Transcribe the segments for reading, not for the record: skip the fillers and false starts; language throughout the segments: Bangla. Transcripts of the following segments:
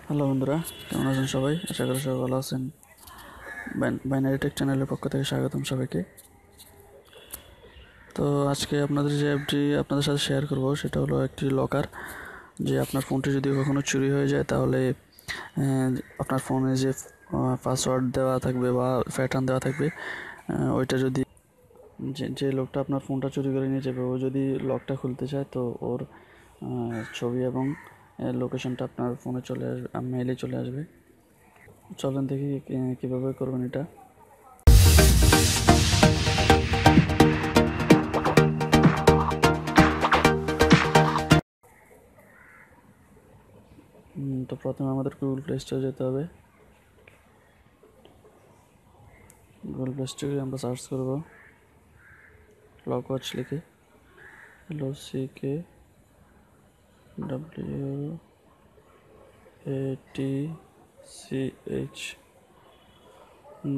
হ্যালো বন্ধুরা, কেমন আছেন সবাই? আশা করি সবাই ভালো আছেন। বাইনারি টেক চ্যানেলের পক্ষ থেকে স্বাগতম সবাইকে। তো আজকে আপনাদের যে অ্যাপটি আপনাদের সাথে শেয়ার করব সেটা হলো একটি লকার। যে আপনার ফোনটি যদি কখনো চুরি হয়ে যায় তাহলে আপনার ফোনে যে পাসওয়ার্ড দেওয়া থাকবে বা প্যাটার্ন দেওয়া থাকবে, ওইটা যদি যে লোকটা আপনার ফোনটা চুরি করে নিয়ে যাবে ও যদি লকটা খুলতে চায় তো ওর ছবি এবং লোকেশনটা আপনার ফোনে চলে আসবে, মেইলে চলে আসবে। চলেন দেখি কীভাবে করবেন এটা। তো প্রথমে আমাদের গুগল প্লে স্টোরে যেতে হবে। গুগল প্লে স্টোরে আমরা সার্চ করব লক ওয়াচ লিখে, LOCKWATCH।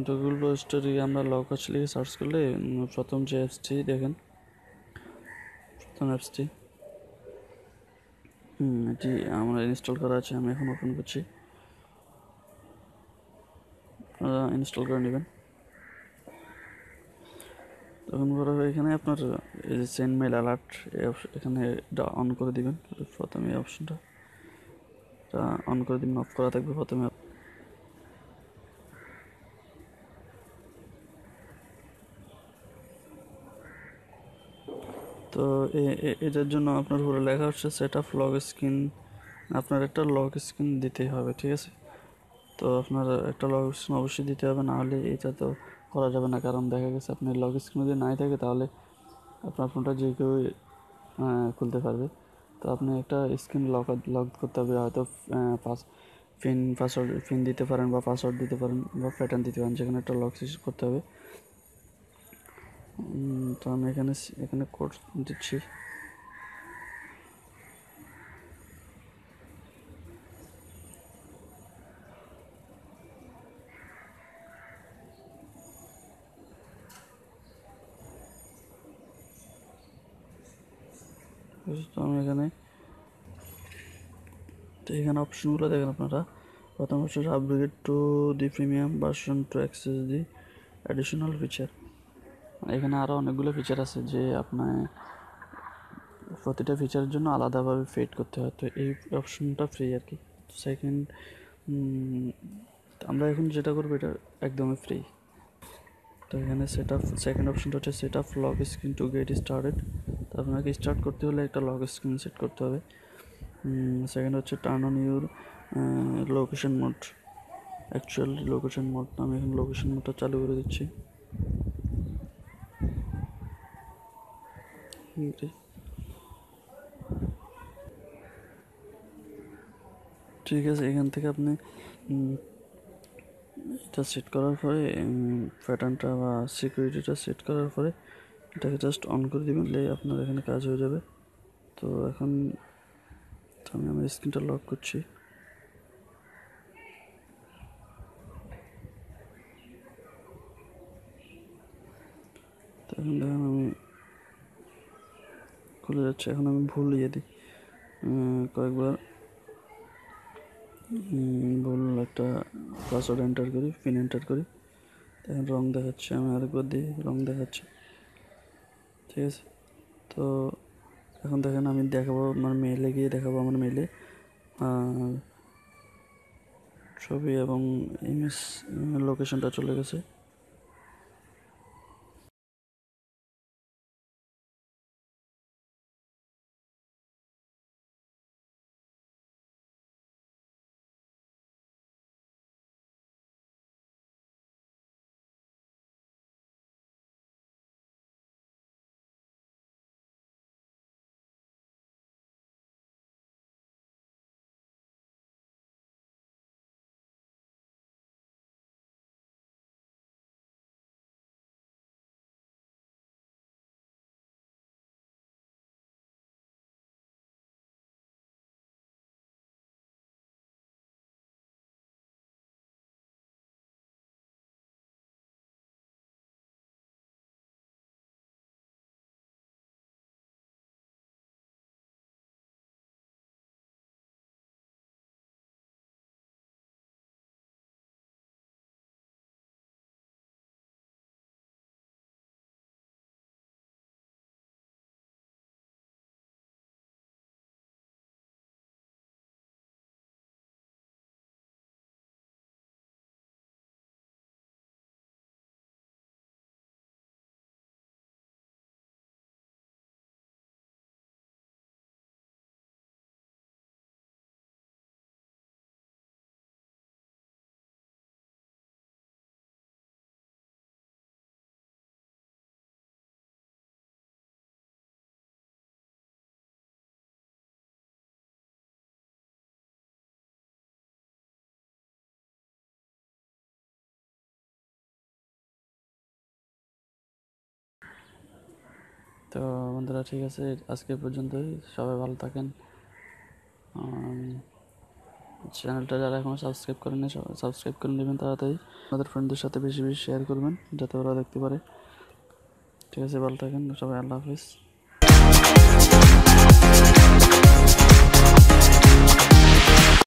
তো গুগল প্লে স্টোরে আমরা লক ওয়াচ লিখে সার্চ করলে প্রথম যে অ্যাপসটি দেখেন, প্রথম অ্যাপসটি এটি আমার ইনস্টল করা আছে। আমি এখন ওপেন করছি, ইনস্টল করে নেবেন। তখন করা হয় এখানে আপনার এই যে সেন্ড মেল অ্যালার্ট, এখানে অন করে দিবেন। প্রথমে এই অপশনটা অন করে দিবেন, অফ করা থাকবে প্রথমে। তো এটার জন্য আপনার পুরো লেখা হচ্ছে সেট আপ লক স্ক্রিন। আপনার একটা লক স্ক্রিন দিতেই হবে, ঠিক আছে? তো আপনার একটা লক স্ক্রিন অবশ্যই দিতে হবে, না হলে এটা তো করা যাবে না। কারণ দেখা গেছে আপনার লক স্ক্রিন যদি নাই থাকে তাহলে আপনার ফোনটা যে কেউ খুলতে পারবে। তো আপনি একটা স্ক্রিন লক করতে হবে, হয়তো পাসওয়ার্ড দিতে পারেন বা পাসওয়ার্ড দিতে পারেন বা প্যাটার্ন দিতে পারেন, যেখানে একটা লক করতে হবে। তো আমি এখানে কোড দিচ্ছি। তো আমি এখানে অপশনগুলো দেখেন আপনারা। প্রথম হচ্ছে upgrade to the premium version to access the additional feature. এখানে আরও অনেকগুলো ফিচার আছে যে আপনার প্রতিটা ফিচারের জন্য আলাদাভাবে পেড করতে হয়। তো এই অপশনটা ফ্রি আর কি। সেকেন্ড, আমরা এখন যেটা করবো এটা একদমই ফ্রি। তো এখানে সেকেন্ড অপশনটা হচ্ছে set up lock screen to get started. তো আপনাকে স্টার্ট করতে হলে একটা লক স্ক্রিন সেট করতে হবে। সেকেন্ড হচ্ছে turn on your location mode, actual location mode. আমি এখন লোকেশন মোডটা চালু করে দিচ্ছি। ঠিক আছে, এখান থেকে আপনি এটা সেট করার পরে প্যাটার্নটা বা সিকিউরিটিটা সেট করার পরে এটাকে জাস্ট অন করে দিবেন, আপনার এখানে কাজ হয়ে যাবে। তো এখন আমি আমার স্ক্রিনটা লক করছি। তো এখন দেখেন আমি খুলে যাচ্ছে। এখন আমি ভুল দিই, কয়েকবার ভুল একটা পাসওয়ার্ড এন্টার করি, পিন এন্টার করি। এখন রং দেখাচ্ছে, আমি আরেকবার দিই, রং দেখাচ্ছে। ঠিক আছে, তো এখন দেখেন আমি দেখাবো আমার মেইলে গিয়ে দেখাবো আমার মেইলে ছবি এবং ইমেজ লোকেশনটা চলে গেছে। তো বন্ধুরা ঠিক আছে, আজকে পর্যন্তই। সবাই ভালো থাকেন। চ্যানেলটা যারা এখনও সাবস্ক্রাইব করেনি সাবস্ক্রাইব করে নেবেন তাড়াতাড়ি। আমাদের ফ্রেন্ডদের সাথে বেশি বেশি শেয়ার করবেন যাতে ওরা দেখতে পারে। ঠিক আছে, ভালো থাকেন সবাই, আল্লাহ হাফিজ।